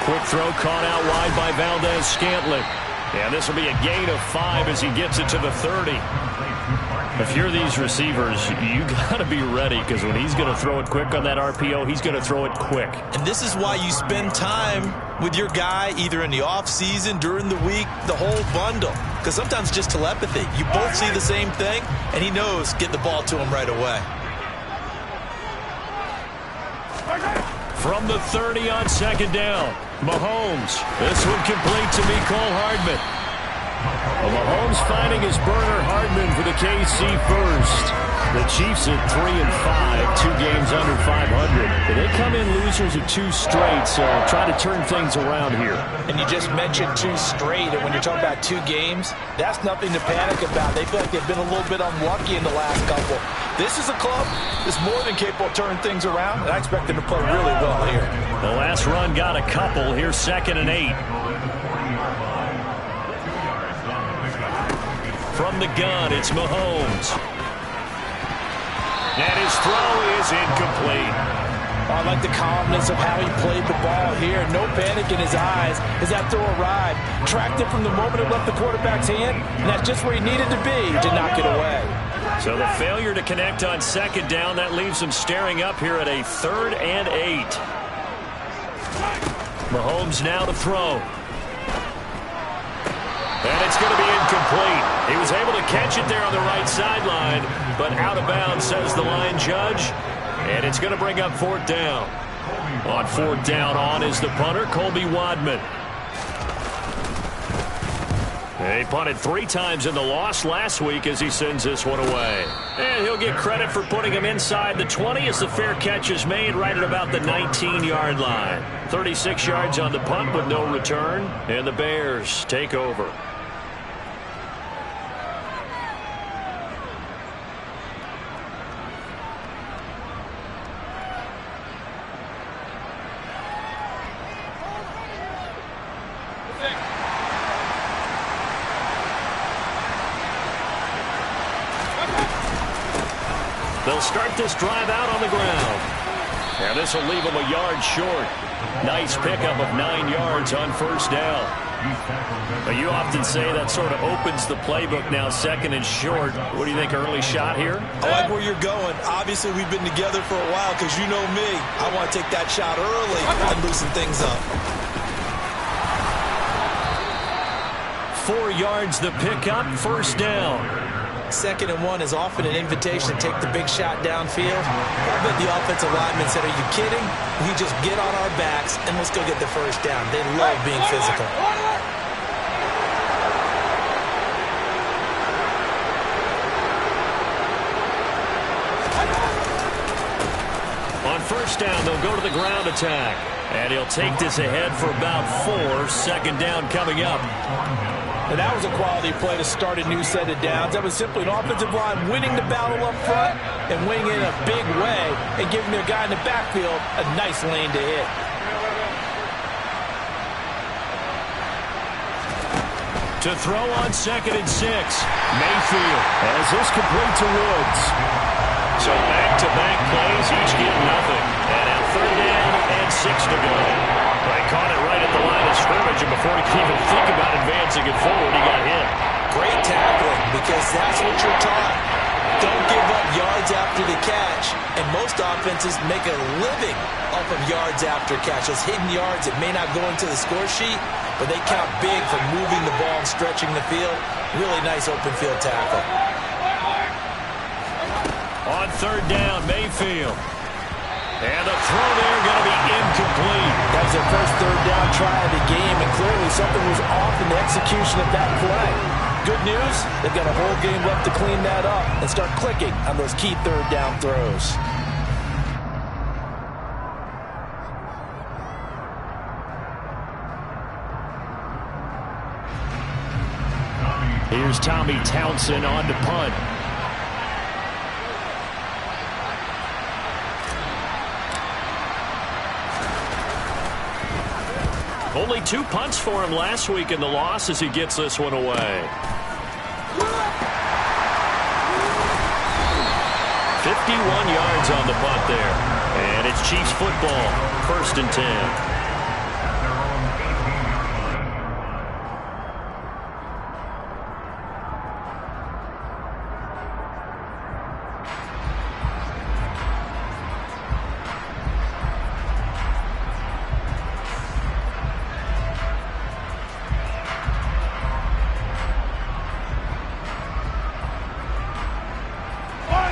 Quick throw caught out wide by Valdes-Scantling. And this will be a gain of 5 as he gets it to the 30. If you're these receivers, you got to be ready, because when he's going to throw it quick on that RPO, he's going to throw it quick. And this is why you spend time with your guy either in the offseason, during the week, the whole bundle. Because sometimes just telepathy. You both see the same thing, and he knows get the ball to him right away. From the 30 on second down, Mahomes. This one complete to Mecole Hardman. Well, Mahomes finding his burner Hardman for the KC first. The Chiefs at 3-5, 2 games under 500. They come in losers of 2 straight, so try to turn things around here. And you just mentioned 2 straight, and when you're talking about 2 games, that's nothing to panic about. They feel like they've been a little bit unlucky in the last couple. This is a club that's more than capable of turning things around, and I expect them to play really well here. The last run got a couple. Here's 2nd and 8. From the gun, it's Mahomes. And his throw is incomplete. I like the calmness of how he played the ball here. No panic in his eyes as that throw arrived. Tracked it from the moment it left the quarterback's hand, and that's just where he needed to be to knock it away. So the failure to connect on second down, that leaves him staring up here at a 3rd and 8. Mahomes now to throw. And it's going to be incomplete. He was able to catch it there on the right sideline, but out of bounds, says the line judge. And it's going to bring up 4th down. On 4th down, on is the punter, Colby Wadman. He punted 3 times in the loss last week as he sends this one away. And he'll get credit for putting him inside the 20 as the fair catch is made right at about the 19-yard line. 36 yards on the punt with no return, and the Bears take over. They'll start this drive out on the ground. And this will leave them a yard short. Nice pickup of 9 yards on 1st down. But you often say that sort of opens the playbook now, 2nd and short. What do you think, early shot here? I like where you're going. Obviously, we've been together for a while because you know me. I want to take that shot early and loosen things up. 4 yards the pickup, 1st down. 2nd and 1 is often an invitation to take the big shot downfield. I bet the offensive lineman said, are you kidding? We just get on our backs and let's go get the 1st down. They love being physical. On 1st down, they'll go to the ground attack. And he'll take this ahead for about 4. 2nd down coming up. And that was a quality play to start a new set of downs. That was simply an offensive line winning the battle up front and winning in a big way and giving their guy in the backfield a nice lane to hit. To throw on 2nd and 6. Mayfield has this complete to Woods. So back-to-back plays, each get nothing. And now 3rd down and 6 to go. They caught it right at the line of scrimmage, and before he could even think about advancing it forward, he got hit. Great tackling, because that's what you're taught. Don't give up yards after the catch. And most offenses make a living off of yards after catch. Those hidden yards that may not go into the score sheet, but they count big for moving the ball and stretching the field. Really nice open field tackle. On 3rd down, Mayfield. And the throw there going to be incomplete. That was their first 3rd down try of the game, and clearly something was off in the execution of that play. Good news, they've got a whole game left to clean that up and start clicking on those key 3rd down throws. Here's Tommy Townsend on to punt. Only 2 punts for him last week in the loss as he gets this one away. 51 yards on the punt there. And it's Chiefs football, 1st and 10.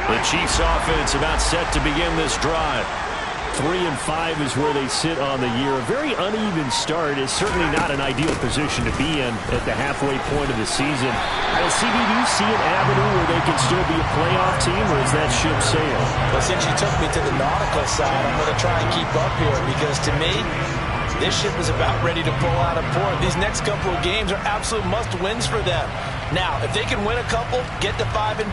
The Chiefs offense about set to begin this drive. 3-5 is where they sit on the year. A very uneven start is certainly not an ideal position to be in at the halfway point of the season. CD, do you see an avenue where they can still be a playoff team, or is that ship sailed? Well, since you took me to the nautical side, I'm going to try and keep up here because to me, this ship is about ready to pull out of port. These next couple of games are absolute must-wins for them. Now, if they can win a couple, get to 5-5,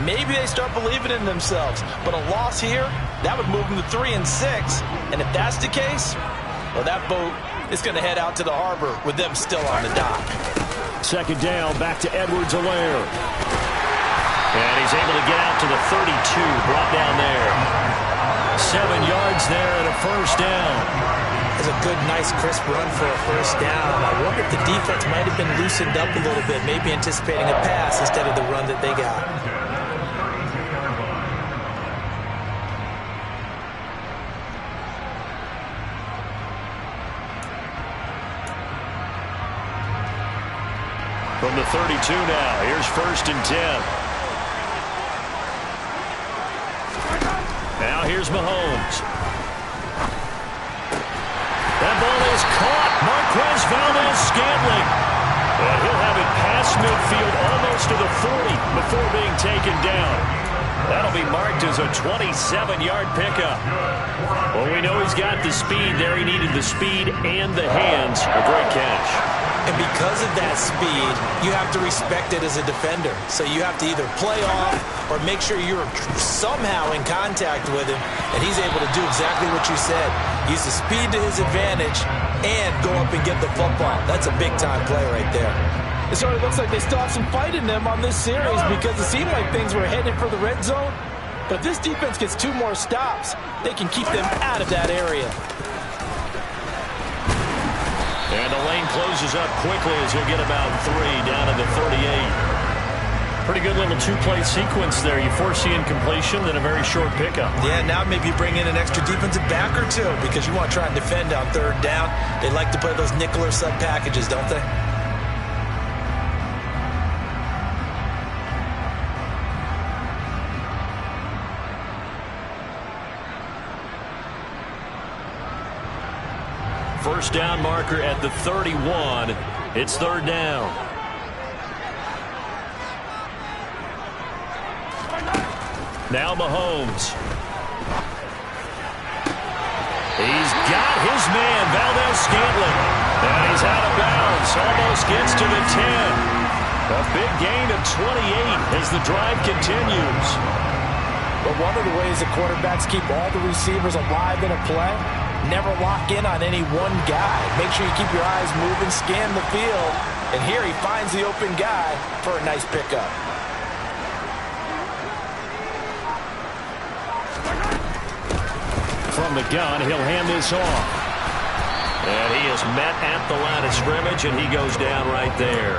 maybe they start believing in themselves. But a loss here, that would move them to 3-6. And if that's the case, well, that boat is going to head out to the harbor with them still on the dock. 2nd down, back to Edwards-Helaire. And he's able to get out to the 32, brought down there. 7 yards there and a 1st down. It's a good, nice, crisp run for a 1st down. I wonder if the defense might have been loosened up a little bit, maybe anticipating a pass instead of the run that they got. From the 32 now, here's 1st and 10. Now here's Mahomes. That ball is caught. Marquez Valdes-Scantling. And he'll have it past midfield almost to the 40 before being taken down. That'll be marked as a 27-yard pickup. Well, we know he's got the speed there. He needed the speed and the hands. A great catch. And because of that speed, you have to respect it as a defender. So you have to either play off or make sure you're somehow in contact with him, and he's able to do exactly what you said. Use the speed to his advantage and go up and get the football. That's a big-time play right there. It sort of looks like they still have some fight in them on this series because it seemed like things were headed for the red zone. But this defense gets 2 more stops. They can keep them out of that area. And the lane closes up quickly as he'll get about 3 down to the 38. Pretty good little 2-play sequence there. You foresee incompletion, then a very short pickup. Yeah, now maybe you bring in an extra defensive back or 2 because you want to try and defend on 3rd down. They like to play those nickel or sub packages, don't they? First down marker at the 31. It's 3rd down. Now Mahomes. He's got his man, Valdes-Scantling. And he's out of bounds. Almost gets to the 10. A big gain of 28 as the drive continues. But one of the ways the quarterbacks keep all the receivers alive in a play, never lock in on any one guy. Make sure you keep your eyes moving, scan the field. And here he finds the open guy for a nice pickup. From the gun, he'll hand this off. And he is met at the line of scrimmage, and he goes down right there.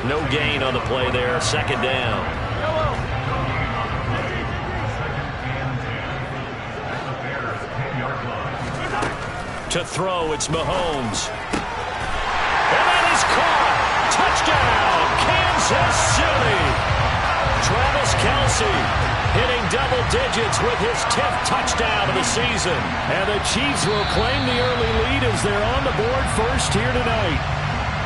No gain on the play there, 2nd down. To throw, it's Mahomes. And that is caught. Touchdown, Kansas City. Travis Kelce hitting double digits with his 10th touchdown of the season. And the Chiefs will claim the early lead as they're on the board first here tonight.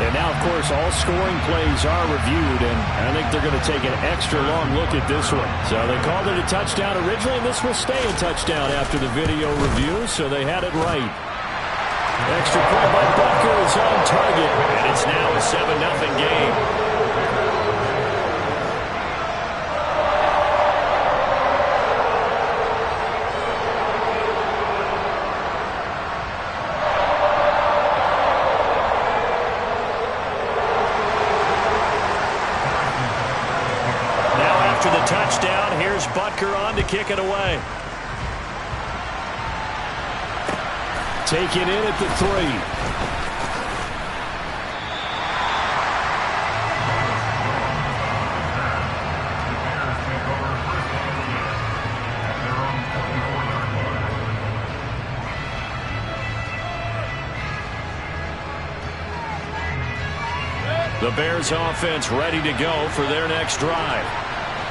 And now, of course, all scoring plays are reviewed, and I think they're going to take an extra long look at this one. So they called it a touchdown originally, and this will stay a touchdown after the video review, so they had it right. Extra point by Butker is on target, and it's now a 7-0 game. touchdown. Here's Butker on to kick it away. Take it in at the 3. The Bears offense ready to go for their next drive.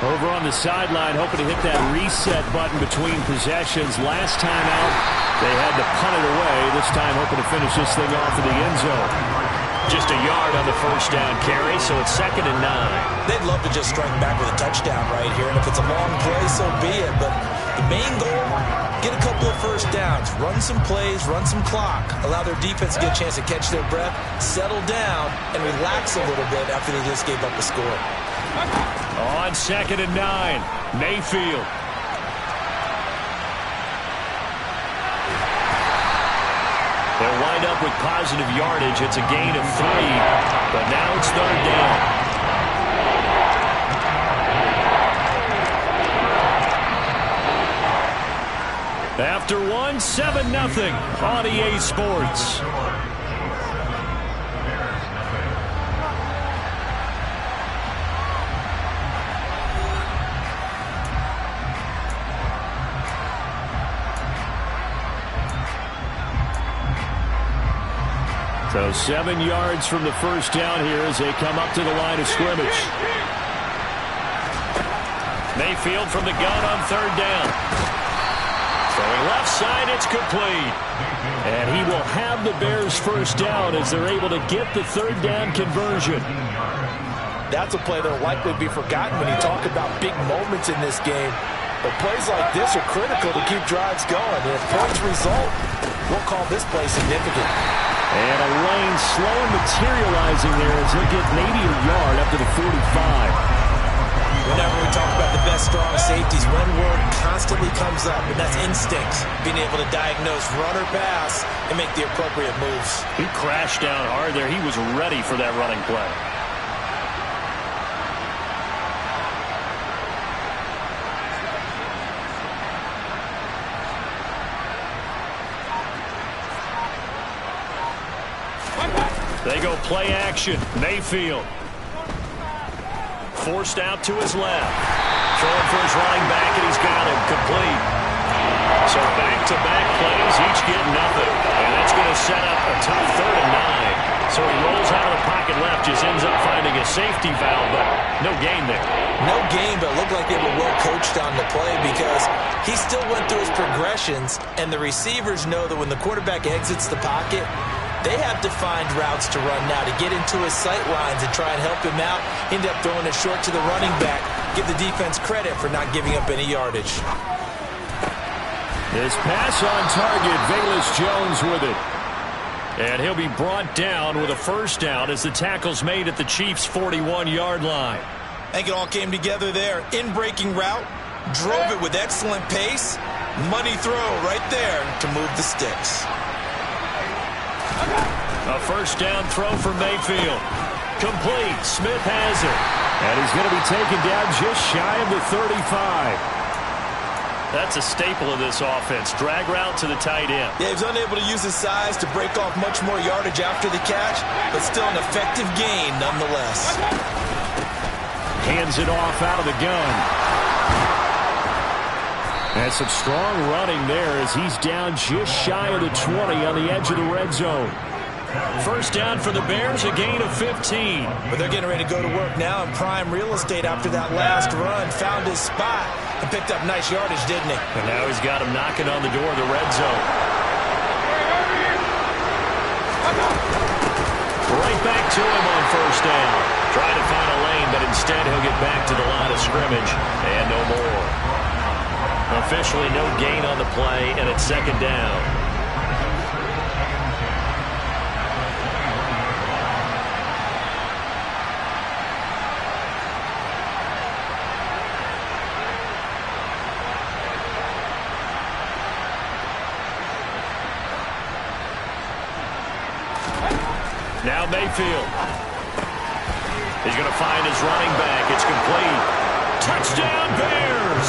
Over on the sideline, hoping to hit that reset button between possessions. Last time out, they had to punt it away. This time, hoping to finish this thing off in the end zone. Just a yard on the first down carry, so it's 2nd and 9. They'd love to just strike back with a touchdown right here, and if it's a long play, so be it. But the main goal, get a couple of first downs, run some plays, run some clock, allow their defense to get a chance to catch their breath, settle down, and relax a little bit after they just gave up a score. On 2nd and 9, Mayfield. They'll wind up with positive yardage. It's a gain of 3, but now it's 3rd down. After 1, 7-0 on EA Sports. So 7 yards from the first down here as they come up to the line of scrimmage. Mayfield from the gun on 3rd down. Throwing left side, it's complete. And he will have the Bears first down as they're able to get the 3rd down conversion. That's a play that will likely be forgotten when you talk about big moments in this game. But plays like this are critical to keep drives going. And if points result, we'll call this play significant. And a lane slow materializing there as he'll get maybe a yard up to the 45. Whenever we talk about the best strong safeties, one word constantly comes up, and that's instincts. Being able to diagnose run or pass and make the appropriate moves. He crashed down hard there. He was ready for that running play. They go play action. Mayfield. Forced out to his left. Throwing for his running back, and he's got him complete. So back-to-back plays, each get nothing. And that's going to set up a tough 3rd and 9. So he rolls out of the pocket left, just ends up finding a safety valve, but no gain there. No gain, but it looked like they were well coached on the play because he still went through his progressions, and the receivers know that when the quarterback exits the pocket, they have to find routes to run now to get into his sight lines and try and help him out. End up throwing it short to the running back. Give the defense credit for not giving up any yardage. This pass on target, Velus Jones with it. And he'll be brought down with a first down as the tackle's made at the Chiefs' 41-yard line. I think it all came together there. In-breaking route, drove it with excellent pace. Money throw right there to move the sticks. A first down throw for Mayfield. Complete. Smith has it. And he's going to be taken down just shy of the 35. That's a staple of this offense. Drag route to the tight end. Yeah, he was unable to use his size to break off much more yardage after the catch, but still an effective gain nonetheless. Hands it off out of the gun. And some strong running there as he's down just shy of the 20 on the edge of the red zone. First down for the Bears, a gain of 15. But they're getting ready to go to work now in prime real estate after that last run. Found his spot and picked up nice yardage, didn't he? And now he's got him knocking on the door of the red zone. Right back to him on first down. Trying to find a lane, but instead he'll get back to the line of scrimmage. And no more. Officially no gain on the play, and it's 2nd down. Now Mayfield. He's going to find his running back. It's complete. Touchdown, Bears!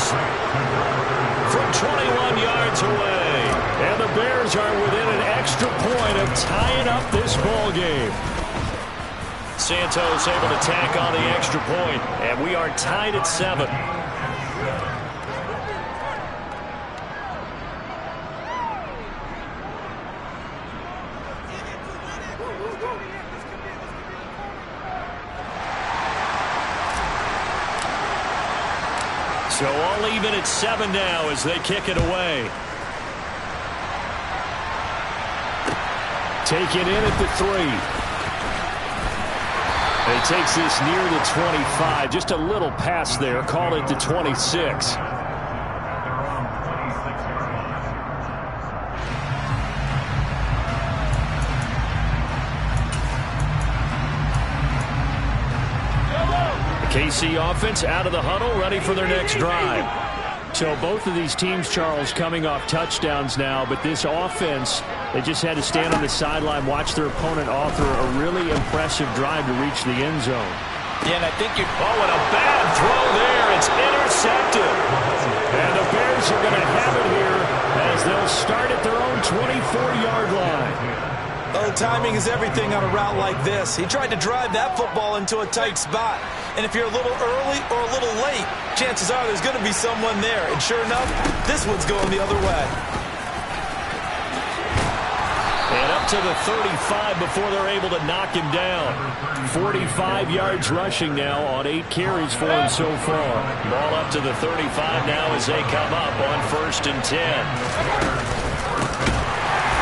From 21 yards away. And the Bears are within an extra point of tying up this ball game. Santos able to tack on the extra point, and we are tied at 7. So all even at 7 now as they kick it away. Take it in at the 3. And he takes this near the 25. Just a little pass there. Call it the 26. KC offense out of the huddle, ready for their next drive. So both of these teams, Charles, coming off touchdowns now, but this offense, they just had to stand on the sideline, watch their opponent author a really impressive drive to reach the end zone. Yeah, and I think you... Oh, and a bad throw there. It's intercepted. And the Bears are going to have it here as they'll start at their own 24-yard line. Oh, timing is everything on a route like this. He tried to drive that football into a tight spot. And if you're a little early or a little late, chances are there's going to be someone there. And sure enough, this one's going the other way. And up to the 35 before they're able to knock him down. 45 yards rushing now on 8 carries for him so far. Ball up to the 35 now as they come up on 1st and 10.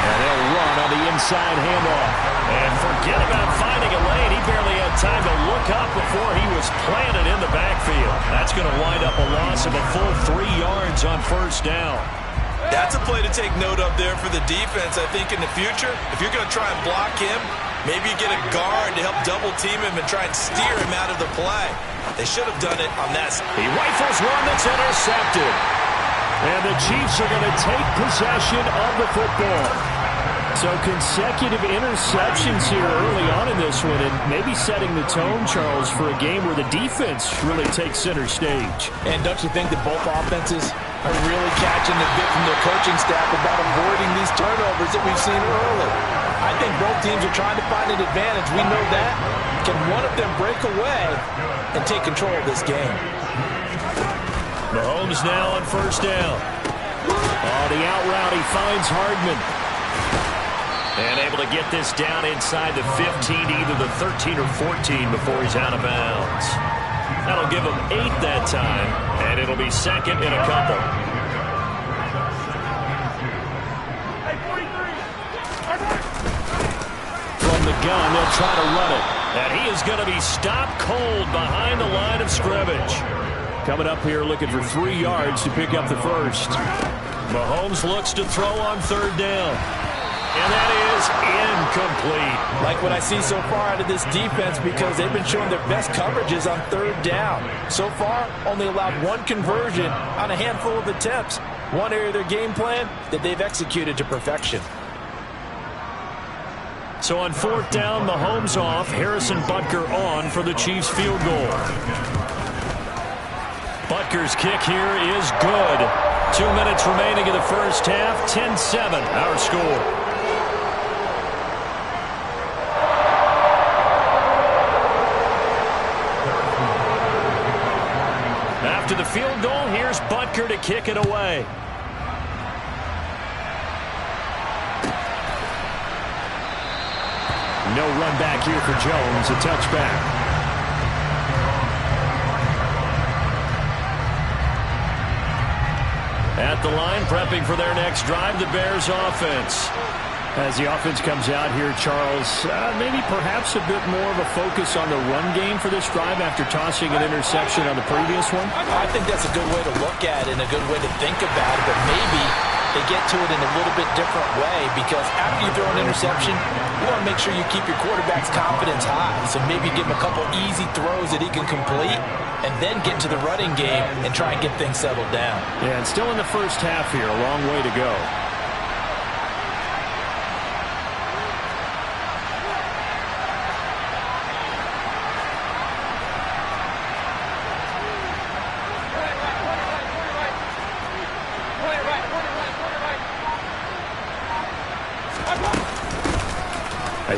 And they'll run on the inside handoff. And forget about finding a lane. He barely had time to look up before he was planted in the backfield. That's going to wind up a loss of a full 3 yards on 1st down. That's a play to take note of there for the defense, I think, in the future. If you're going to try and block him, maybe you get a guard to help double-team him and try and steer him out of the play. They should have done it on that side. He rifles one that's intercepted. And the Chiefs are going to take possession of the football. So consecutive interceptions here early on in this one, and maybe setting the tone, Charles, for a game where the defense really takes center stage. And don't you think that both offenses are really catching the bit from their coaching staff about avoiding these turnovers that we've seen early? I think both teams are trying to find an advantage. We know that. Can one of them break away and take control of this game? Mahomes now on 1st down. On the out route, he finds Hardman. And able to get this down inside the 15, either the 13 or 14 before he's out of bounds. That'll give him 8 that time, and it'll be 2nd and a couple. From the gun, they'll try to run it. And he is going to be stopped cold behind the line of scrimmage. Coming up here looking for 3 yards to pick up the 1st. Mahomes looks to throw on 3rd down. And that is incomplete. Like what I see so far out of this defense, because they've been showing their best coverages on 3rd down. So far, only allowed 1 conversion on a handful of attempts. One area of their game plan that they've executed to perfection. So on 4th down, Mahomes off. Harrison Butker on for the Chiefs field goal. Butker's kick here is good. 2 minutes remaining in the first half. 10-7, our score. After the field goal, here's Butker to kick it away. No run back here for Jones, a touchback. At the line, prepping for their next drive, the Bears offense. As the offense comes out here, Charles, maybe perhaps a bit more of a focus on the run game for this drive after tossing an interception on the previous one? I think that's a good way to look at it and a good way to think about it, but maybe they get to it in a little bit different way, because after you throw an interception, you want to make sure you keep your quarterback's confidence high. So maybe give him a couple easy throws that he can complete, and then get to the running game and try and get things settled down. Yeah, and still in the first half here, a long way to go.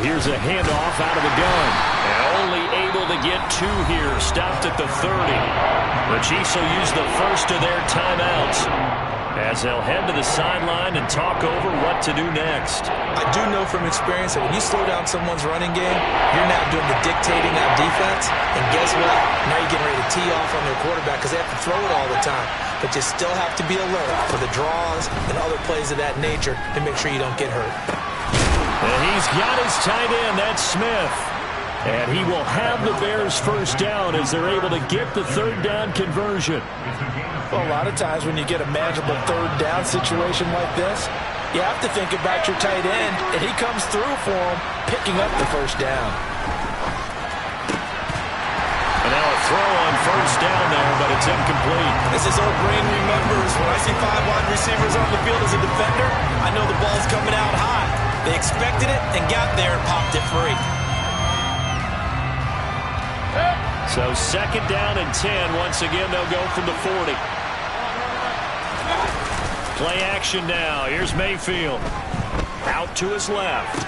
Here's a handoff out of the gun. And only able to get 2 here. Stopped at the 30. The Chiefs will use the first of their timeouts as they'll head to the sideline and talk over what to do next. I do know from experience that when you slow down someone's running game, you're now doing the dictating on defense. And guess what? Now you're getting ready to tee off on their quarterback because they have to throw it all the time. But you still have to be alert for the draws and other plays of that nature to make sure you don't get hurt. And he's got his tight end, that's Smith. And he will have the Bears first down as they're able to get the third down conversion. Well, a lot of times when you get a manageable third down situation like this, you have to think about your tight end, and he comes through for him, picking up the first down. And now a throw on first down there, but it's incomplete. As his old brain remembers, when I see 5 wide receivers on the field as a defender, I know the ball's coming out high. They expected it and got there and popped it free. So second down and 10. Once again, they'll go from the 40. Play action now. Here's Mayfield. Out to his left.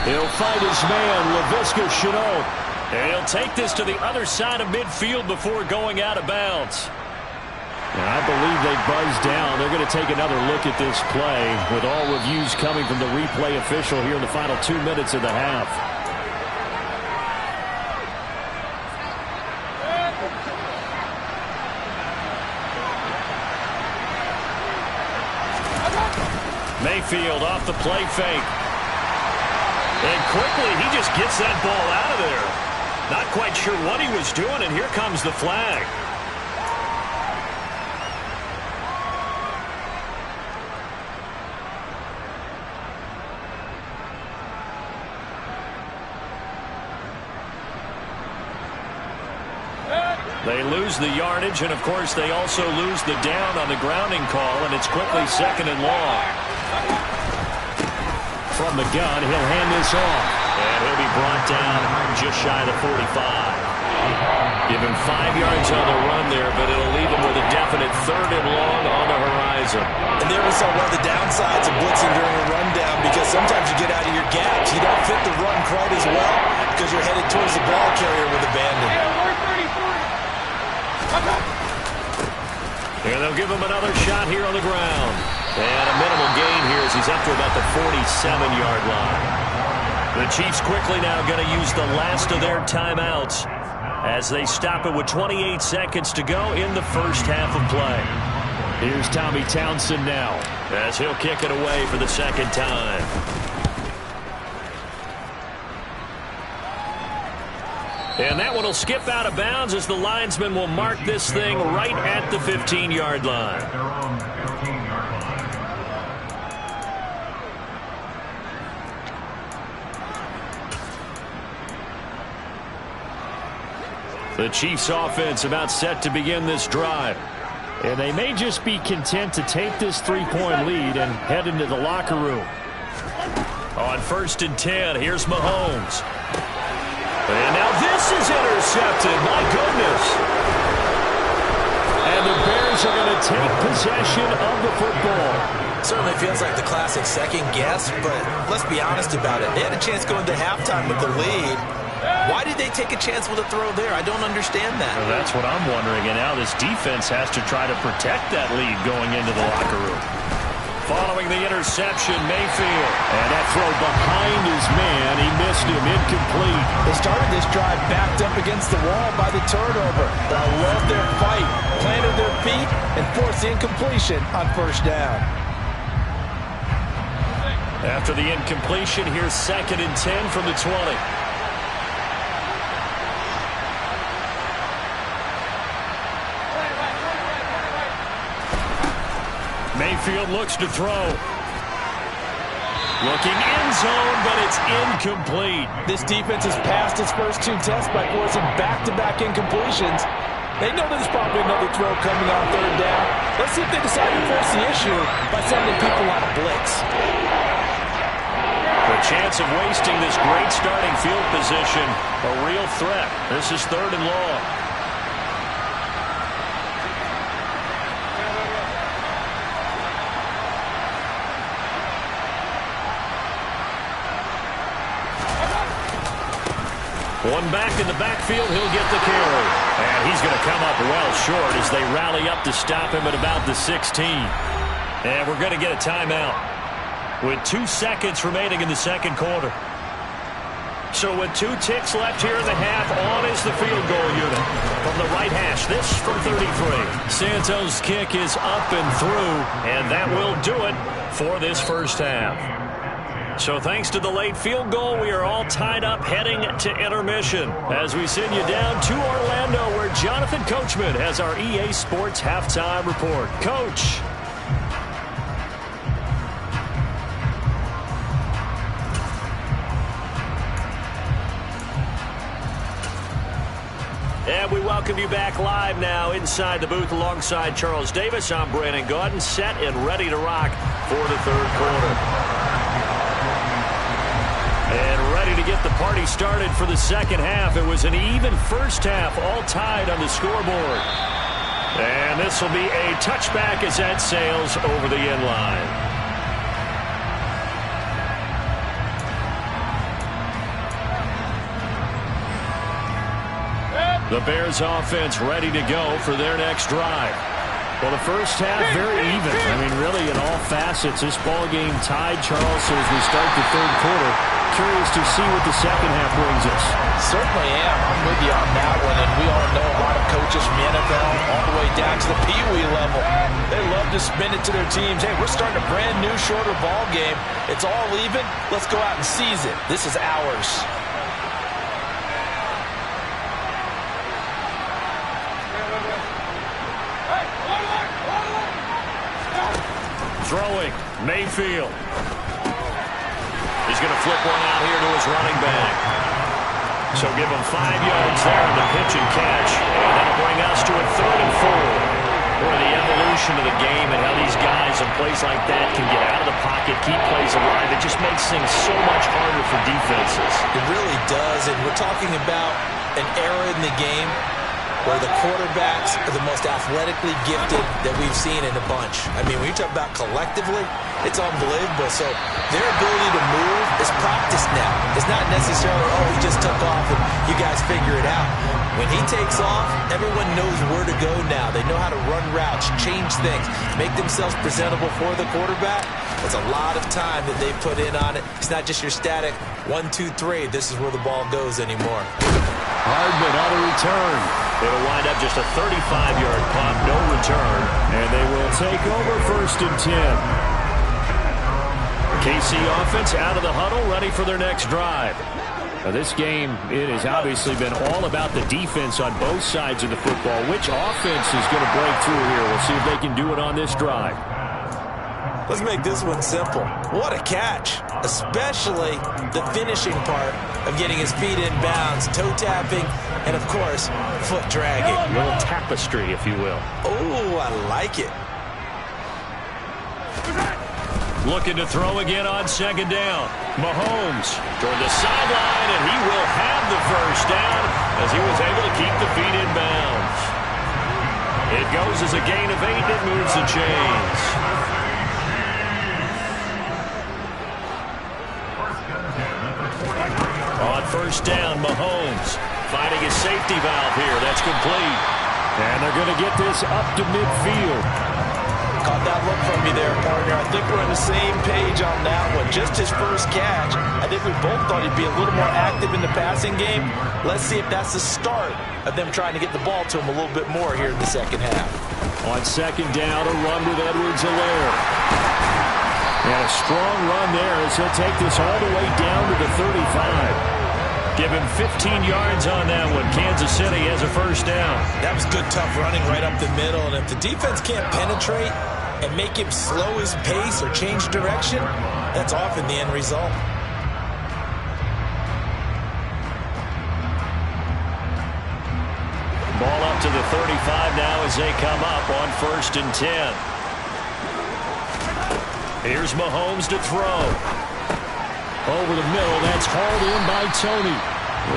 He'll find his man, Laviska Shenault. And he'll take this to the other side of midfield before going out of bounds. And I believe they buzzed down. They're going to take another look at this play with all reviews coming from the replay official here in the final 2 minutes of the half. Mayfield off the play fake. And quickly, he just gets that ball out of there. Not quite sure what he was doing, and here comes the flag. They lose the yardage, and of course they also lose the down on the grounding call, and it's quickly second and long. From the gun, he'll hand this off, and he'll be brought down just shy of the 45. Give him 5 yards on the run there, but it'll leave him with a definite third and long on the horizon. And there we saw one of the downsides of blitzing during a rundown, because sometimes you get out of your gaps. You don't fit the run quite as well because you're headed towards the ball carrier with abandon. And they'll give him another shot here on the ground. And a minimal gain here as he's up to about the 47-yard line. The Chiefs quickly now going to use the last of their timeouts as they stop it with 28 seconds to go in the first half of play. Here's Tommy Townsend now as he'll kick it away for the second time. And that one will skip out of bounds as the linesman will mark this thing right at the 15-yard line. The Chiefs offense about set to begin this drive. And they may just be content to take this 3-point lead and head into the locker room. On 1st and 10, here's Mahomes. And now this is intercepted. My goodness. And the Bears are going to take possession of the football. Certainly feels like the classic second guess, but let's be honest about it. They had a chance going to halftime with the lead. Why did they take a chance with a throw there? I don't understand that. Well, that's what I'm wondering. And now this defense has to try to protect that lead going into the locker room. Following the interception, Mayfield. And that throw behind his man. He missed him. Incomplete. They started this drive backed up against the wall by the turnover. But I love their fight. Planted their feet and forced the incompletion on first down. After the incompletion, here's 2nd and 10 from the 20. Mayfield looks to throw. Looking end zone, but it's incomplete. This defense has passed its first 2 tests by forcing back-to-back incompletions. They know there's probably another throw coming on 3rd down. Let's see if they decide to force the issue by sending people on a blitz. The chance of wasting this great starting field position, a real threat. This is 3rd and long. One back in the backfield, he'll get the carry. And he's going to come up well short as they rally up to stop him at about the 16. And we're going to get a timeout with 2 seconds remaining in the second quarter. So with 2 ticks left here in the half, on is the field goal unit. From the right hash, this from 33. Santos' kick is up and through, and that will do it for this first half. So thanks to the late field goal, we are all tied up heading to intermission as we send you down to Orlando where Jonathan Coachman has our EA Sports halftime report. Coach. And we welcome you back live now inside the booth alongside Charles Davis. I'm Brandon Gaudin, set and ready to rock for the third quarter. And ready to get the party started for the second half. It was an even first half, all tied on the scoreboard. And this will be a touchback as that sails over the end line. The Bears offense ready to go for their next drive. Well, the first half very even. I mean, really in all facets, this ball game tied, Charles. So as we start the third quarter, curious to see what the second half brings us. Certainly am. I'm with you on that one. And we all know a lot of coaches from the NFL all the way down to the Pee Wee level. They love to spin it to their teams. Hey, we're starting a brand new, shorter ball game. It's all even. Let's go out and seize it. This is ours. Throwing, Mayfield. He's going to flip one out here to his running back. So give him 5 yards there on the pitch and catch. And that'll bring us to a 3rd and 4. Boy, the evolution of the game and how these guys in plays like that can get out of the pocket, keep plays alive, it just makes things so much harder for defenses. It really does, and we're talking about an era in the game where the quarterbacks are the most athletically gifted that we've seen in a bunch. I mean, when you talk about collectively, it's unbelievable. So their ability to move is practiced now. It's not necessarily, oh, he just took off and you guys figure it out. When he takes off, everyone knows where to go now. They know how to run routes, change things, make themselves presentable for the quarterback. There's a lot of time that they put in on it. It's not just your static 1, 2, 3. This is where the ball goes anymore. Hardman on the return. It'll wind up just a 35-yard pop, no return. And they will take over 1st and 10. KC offense out of the huddle, ready for their next drive. Now this game, it has obviously been all about the defense on both sides of the football. Which offense is going to break through here? We'll see if they can do it on this drive. Let's make this one simple. What a catch, especially the finishing part of getting his feet in bounds, toe tapping, and of course, foot dragging. A little tapestry, if you will. Oh, I like it. Looking to throw again on 2nd down. Mahomes toward the sideline, and he will have the first down as he was able to keep the feet in bounds. It goes as a gain of 8, and it moves the chains. On 1st down, Mahomes finding his safety valve here. That's complete. And they're going to get this up to midfield. Caught that look from me there, partner. I think we're on the same page on that one. Just his first catch. I think we both thought he'd be a little more active in the passing game. Let's see if that's the start of them trying to get the ball to him a little bit more here in the second half. On 2nd down, a run with Edwards-Helaire. And a strong run there as he'll take this all the way down to the 35. Give him 15 yards on that one. Kansas City has a first down. That was good, tough running right up the middle. And if the defense can't penetrate and make him slow his pace or change direction, that's often the end result. Ball up to the 35 now as they come up on 1st and 10. Here's Mahomes to throw. Over the middle, that's hauled in by Tony.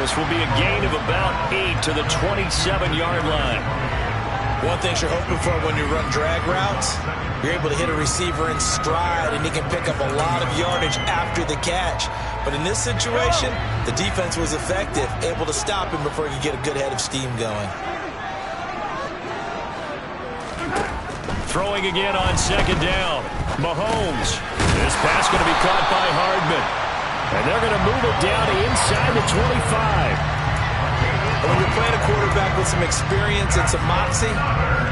This will be a gain of about 8 to the 27-yard line. One thing you're hoping for when you run drag routes, you're able to hit a receiver in stride, and he can pick up a lot of yardage after the catch. But in this situation, the defense was effective, able to stop him before he could get a good head of steam going. Throwing again on second down. Mahomes. This pass going to be caught by Hardman. And they're going to move it down to inside the 25. When you're playing a quarterback with some experience and some moxie,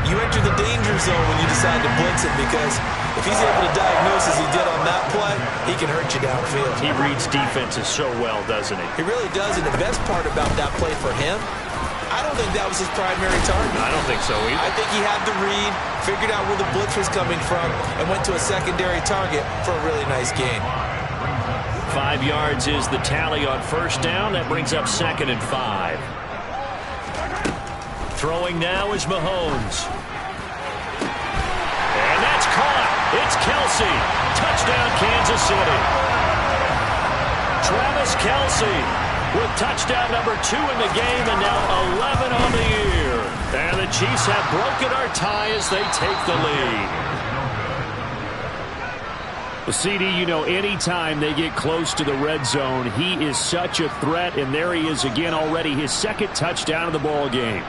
you enter the danger zone when you decide to blitz him, because if he's able to diagnose as he did on that play, he can hurt you downfield. He reads defenses so well, doesn't he? He really does, and the best part about that play for him, I don't think that was his primary target. I don't think so either. I think he had the read, figured out where the blitz was coming from, and went to a secondary target for a really nice gain. 5 yards is the tally on first down. That brings up 2nd and 5. Throwing now is Mahomes. And that's caught. It's Kelce. Touchdown, Kansas City. Travis Kelce with touchdown number 2 in the game, and now 11 on the year. And the Chiefs have broken our tie as they take the lead. Well, CD, you know, anytime they get close to the red zone, he is such a threat, and there he is again already, his 2nd touchdown of the ball game.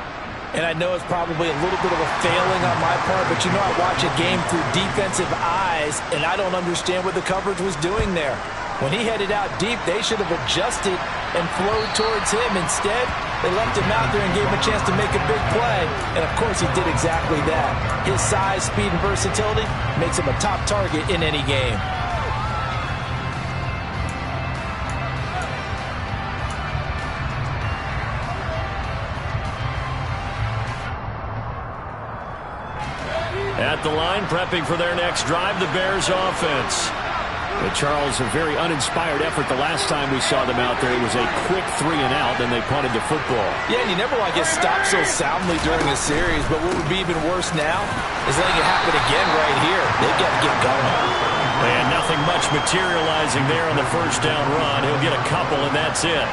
And I know it's probably a little bit of a failing on my part, but you know, I watch a game through defensive eyes, and I don't understand what the coverage was doing there. When he headed out deep, they should have adjusted and flowed towards him. Instead, they left him out there and gave him a chance to make a big play. And, of course, he did exactly that. His size, speed, and versatility makes him a top target in any game. At the line, prepping for their next drive, the Bears offense. But Charles, a very uninspired effort the last time we saw them out there. It was a quick 3 and out, then they punted the football. Yeah, and you never want to get stopped so soundly during a series, but what would be even worse now is letting it happen again right here. They've got to get going. And nothing much materializing there on the first down run. He'll get a couple, and that's it.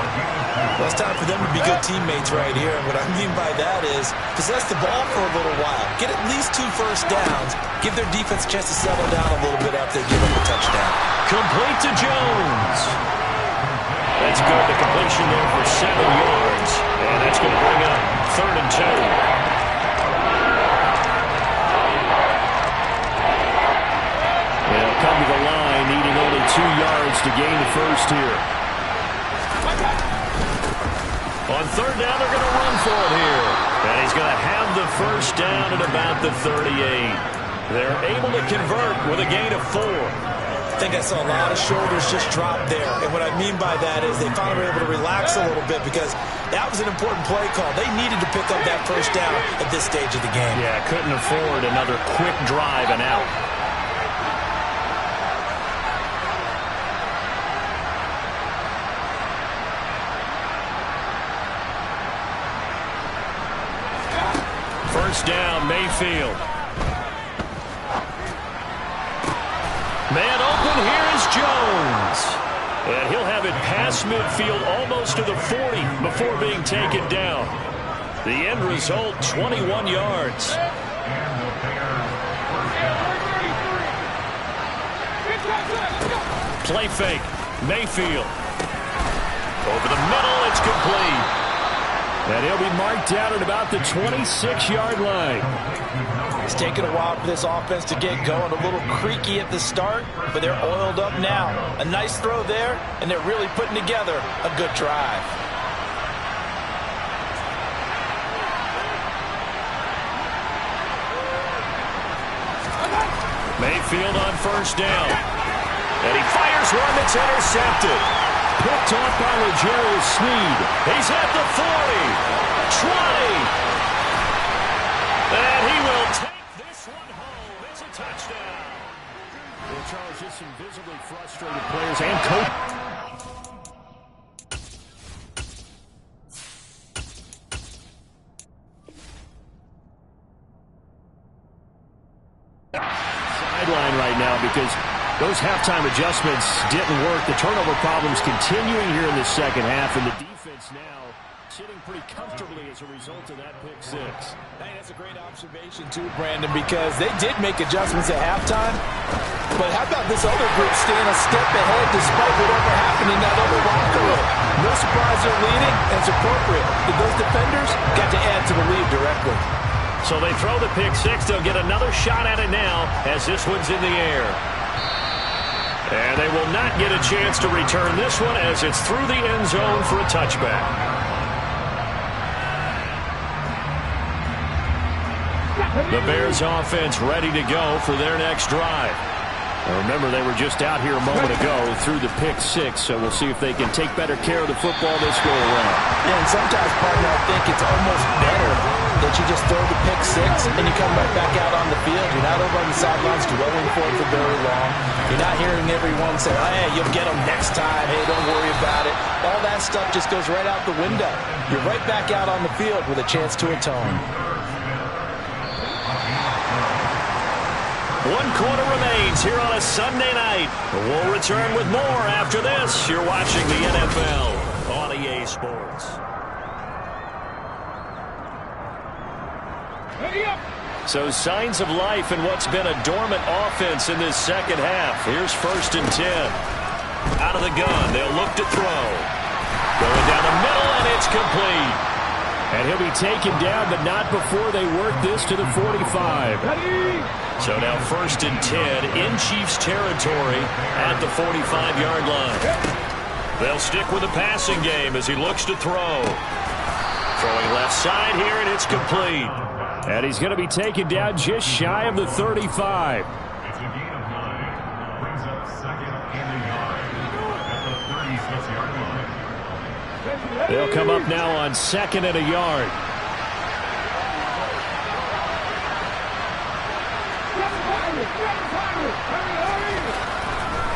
Well, it's time for them to be good teammates right here. And what I mean by that is possess the ball for a little while. Get at least 2 first downs. Give their defense a chance to settle down a little bit after they give up a touchdown. Complete to Jones. That's good. The completion there for 7 yards. And that's going to bring up 3rd and 2. They'll come to the line, needing only 2 yards to gain the first here. On 3rd down, they're going to run for it here. And he's going to have the first down at about the 38. They're able to convert with a gain of 4. I think I saw a lot of shoulders just drop there. And what I mean by that is they finally were able to relax a little bit, because that was an important play call. They needed to pick up that first down at this stage of the game. Yeah, couldn't afford another quick drive and out. First down, Mayfield. Man open, here is Jones. And he'll have it past midfield almost to the 40 before being taken down. The end result, 21 yards. Play fake, Mayfield. Over the middle, it's complete. And he'll be marked down at about the 26-yard line. It's taken a while for this offense to get going. A little creaky at the start, but they're oiled up now. A nice throw there, and they're really putting together a good drive. Mayfield on first down. And he fires one that's intercepted. Picked off by L'Jarius Sneed. He's at the 40, 20. And he will take this one home. It's a touchdown. Well, Charles, just some visibly frustrated players and coach. Sideline right now because those halftime adjustments didn't work. The turnover problems continuing here in the second half, and the defense now Sitting pretty comfortably as a result of that pick six. Hey, that's a great observation too, Brandon, because they did make adjustments at halftime. But how about this other group staying a step ahead despite whatever happened in that other locker room? No surprise they're leading, and it's appropriate. Those defenders got to add to the lead directly. So they throw the pick six. They'll get another shot at it now as this one's in the air. And they will not get a chance to return this one as it's through the end zone for a touchback. The Bears offense ready to go for their next drive. Now remember, they were just out here a moment ago through the pick six, so we'll see if they can take better care of the football this go around. Yeah, and sometimes, partner, I think it's almost better that you just throw the pick six and you come right back out on the field. You're not over on the sidelines dwelling for it for very long. You're not hearing everyone say, hey, you'll get them next time. Hey, don't worry about it. All that stuff just goes right out the window. You're right back out on the field with a chance to atone. 1 quarter remains here on a Sunday night. We'll return with more after this. You're watching the NFL on EA Sports. So signs of life in what's been a dormant offense in this second half. Here's 1st and 10. Out of the gun, they'll look to throw. Going down the middle, and it's complete. And he'll be taken down, but not before they work this to the 45. So now 1st and 10 in Chiefs territory at the 45-yard line. They'll stick with the passing game as he looks to throw. Throwing left side here, and it's complete. And he's going to be taken down just shy of the 35. It's a gain of 9. Brings up 2nd and a yard at the 36-yard line. They'll come up now on 2nd and a yard.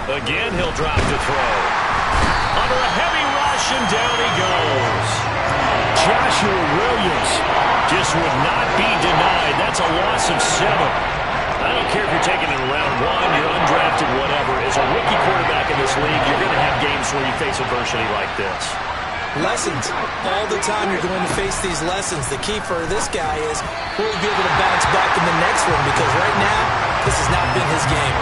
Again, he'll drop to throw. Under a heavy rush, and down he goes. Joshua Williams just would not be denied. That's a loss of 7. I don't care if you're taking it in round 1, you're undrafted, whatever. As a rookie quarterback in this league, you're going to have games where you face adversity like this. Lessons. All the time you're going to face these lessons. The key for this guy is will he be able to bounce back in the next one, because right now, this has not been his game.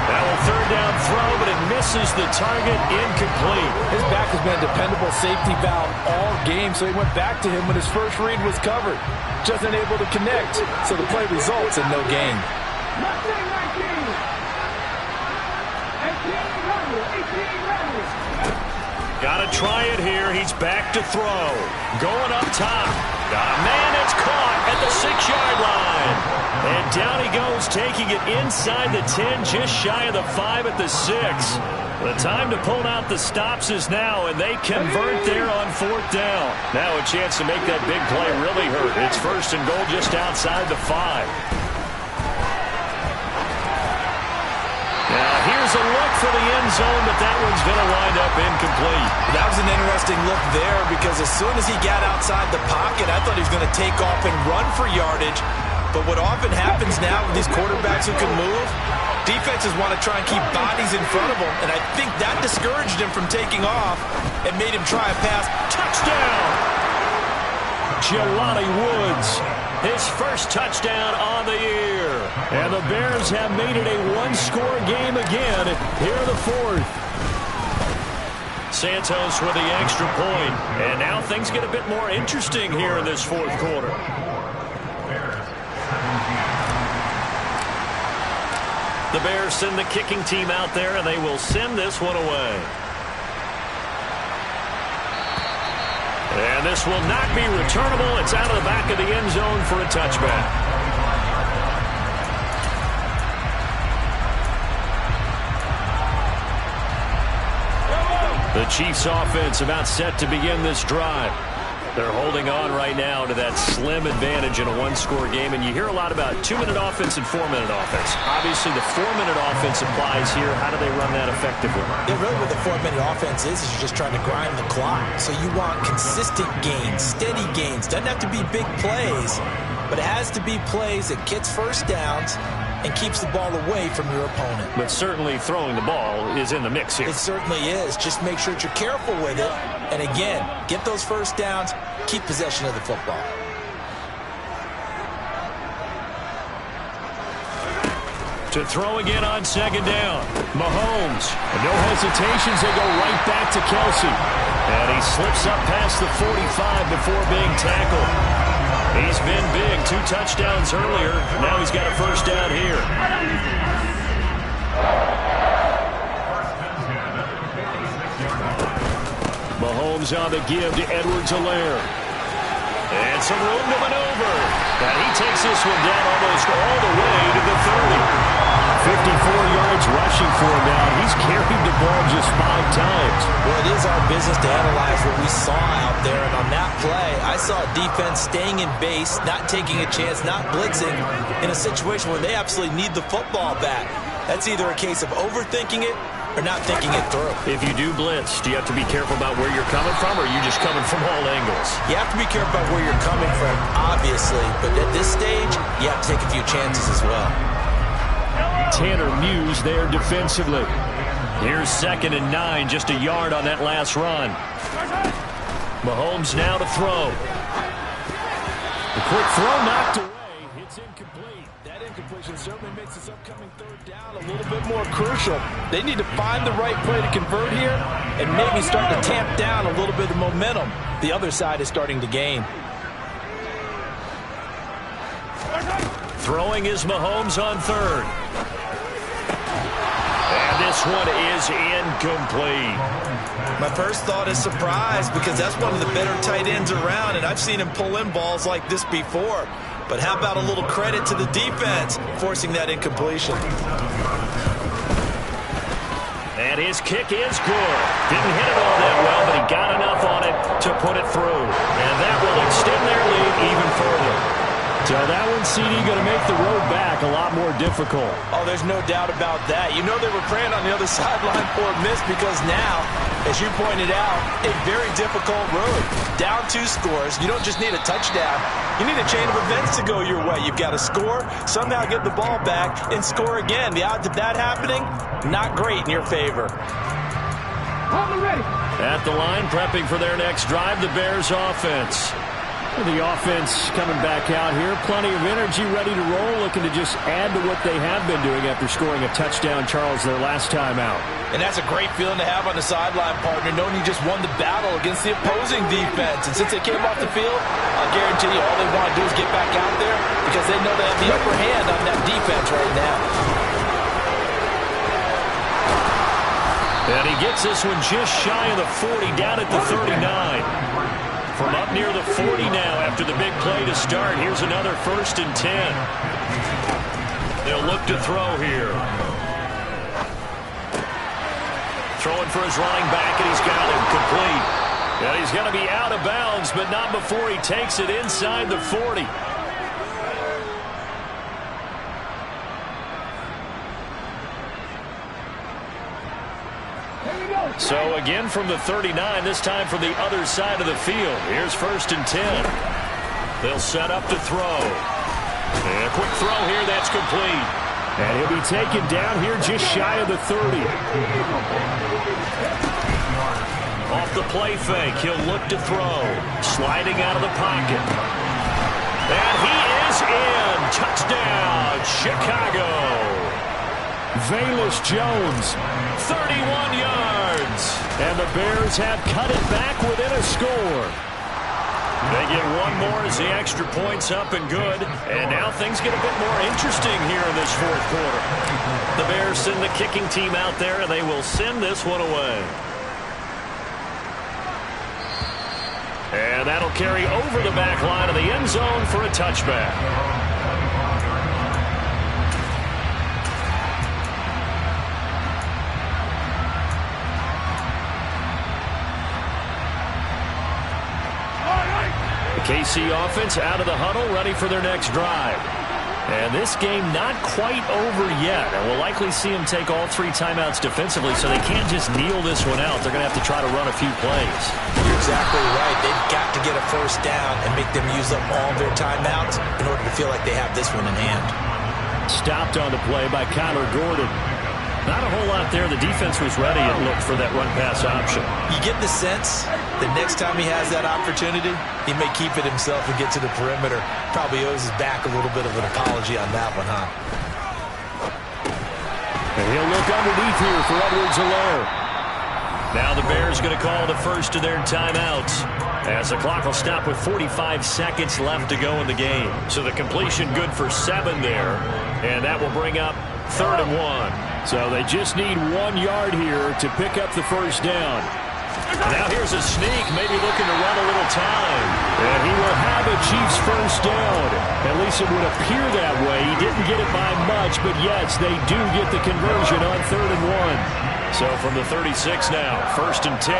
Now a 3rd down throw, but it misses the target, incomplete. His back has been a dependable safety valve all game, so he went back to him when his first read was covered. Just unable to connect, so the play results in no gain. Gotta try it here. He's back to throw. Going up top. Got a man that's caught at the 6-yard line. And down he goes, taking it inside the 10, just shy of the 5 at the 6. The time to pull out the stops is now, and they convert there on 4th down. Now a chance to make that big play really hurt. It's 1st and goal just outside the 5. Now here's a look for the end zone, but that one's going to wind up incomplete. That was an interesting look there, because as soon as he got outside the pocket, I thought he was going to take off and run for yardage. But what often happens now with these quarterbacks who can move, defenses want to try and keep bodies in front of them, and I think that discouraged him from taking off and made him try a pass. Touchdown! Jelani Woods, his first touchdown on the year. And the Bears have made it a one-score game again here in the 4th. Santos with the extra point. And now things get a bit more interesting here in this 4th quarter. The Bears send the kicking team out there, and they will send this one away. And this will not be returnable. It's out of the back of the end zone for a touchback. The Chiefs offense about set to begin this drive. They're holding on right now to that slim advantage in a one-score game, and you hear a lot about 2-minute offense and 4-minute offense. Obviously, the 4-minute offense applies here. How do they run that effectively? Yeah, really what the 4-minute offense is you're just trying to grind the clock. So you want consistent gains, steady gains. Doesn't have to be big plays, but it has to be plays that gets first downs and keeps the ball away from your opponent. But certainly throwing the ball is in the mix here. It certainly is. Just make sure that you're careful with it. And again, get those first downs, keep possession of the football. To throw again on second down. Mahomes. No hesitations. They go right back to Kelsey. And he slips up past the 45 before being tackled. He's been big. 2 touchdowns earlier. Now he's got a first down here. Mahomes on the give to Edwards-Helaire. And some room to maneuver. And he takes this one down almost all the way to the 30. 54 yards rushing for him now. He's carried the ball just 5 times. Well, it is our business to analyze what we saw out there. And on that play, I saw a defense staying in base, not taking a chance, not blitzing in a situation where they absolutely need the football back. That's either a case of overthinking it or not thinking it through. If you do blitz, do you have to be careful about where you're coming from, or are you just coming from all angles? You have to be careful about where you're coming from, obviously. But at this stage, you have to take a few chances as well. Tanner Muse there defensively. Here's 2nd and 9, just a yard on that last run. Mahomes now to throw. The quick throw knocked away. It's incomplete. That incompletion certainly makes this upcoming 3rd down a little bit more crucial. They need to find the right play to convert here and maybe start to tamp down a little bit of momentum. The other side is starting to gain. Throwing is Mahomes on 3rd. And this one is incomplete. My first thought is surprise, because that's one of the better tight ends around, and I've seen him pull in balls like this before. But how about a little credit to the defense forcing that incompletion? And his kick is good. Didn't hit it all that well, but he got enough on it to put it through. And that will extend their lead even further. So that one, CD, going to make the road back a lot more difficult. Oh, there's no doubt about that. You know they were praying on the other sideline for a miss, because now, as you pointed out, a very difficult road. Down 2 scores. You don't just need a touchdown. You need a chain of events to go your way. You've got to score, somehow get the ball back, and score again. The odds of that happening, not great in your favor. At the line, prepping for their next drive, the Bears offense. The offense coming back out here. Plenty of energy, ready to roll, looking to just add to what they have been doing after scoring a touchdown, Charles, their last time out. And that's a great feeling to have on the sideline, partner, knowing you just won the battle against the opposing defense. And since they came off the field, I'll guarantee you all they want to do is get back out there, because they know they have the upper hand on that defense right now. And he gets this one just shy of the 40, down at the 39. From up near the 40 now after the big play to start. Here's another 1st and 10. They'll look to throw here. Throwing for his running back, and he's got him complete. And he's going to be out of bounds, but not before he takes it inside the 40. So again from the 39, this time from the other side of the field. Here's 1st and 10. They'll set up to throw. And a quick throw here, that's complete. And he'll be taken down here just shy of the 30. Off the play fake, he'll look to throw. Sliding out of the pocket. And he is in. Touchdown, Chicago. Velus Jones, 31 yards. And the Bears have cut it back within a score. They get one more as the extra point's up and good. And now things get a bit more interesting here in this 4th quarter. The Bears send the kicking team out there, and they will send this one away. And that'll carry over the back line of the end zone for a touchback. KC offense out of the huddle, ready for their next drive. And this game not quite over yet. And we'll likely see them take all 3 timeouts defensively, so they can't just kneel this one out. They're going to have to try to run a few plays. You're exactly right. They've got to get a first down and make them use up all their timeouts in order to feel like they have this one in hand. Stopped on the play by Kyler Gordon. Not a whole lot there. The defense was ready and looked for that run-pass option. You get the sense that next time he has that opportunity, he may keep it himself and get to the perimeter. Probably owes his back a little bit of an apology on that one, huh? And he'll look underneath here for Edwards-Helaire. Now the Bears going to call the first of their timeouts, as the clock will stop with 45 seconds left to go in the game. So the completion good for 7 there, and that will bring up 3rd and 1. So they just need 1 yard here to pick up the first down. Now here's a sneak, maybe looking to run a little time. And he will have a Chiefs first down. At least it would appear that way. He didn't get it by much, but yes, they do get the conversion on 3rd and 1. So from the 36 now, 1st and 10.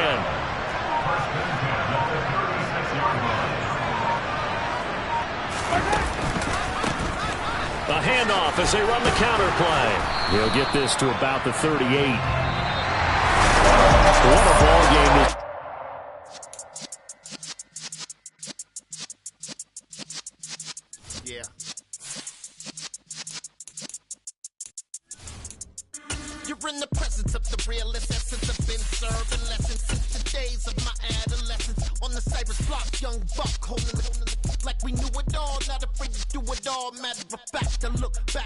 A handoff as they run the counter play. He'll get this to about the 38. What a ball game this. Yeah. You're in the presence of the realest essence. I've been serving lessons since the days of my adolescence. On the Cyrus block, young buck holding like we knew it all. Not afraid to do it all. Matter of fact, I look back.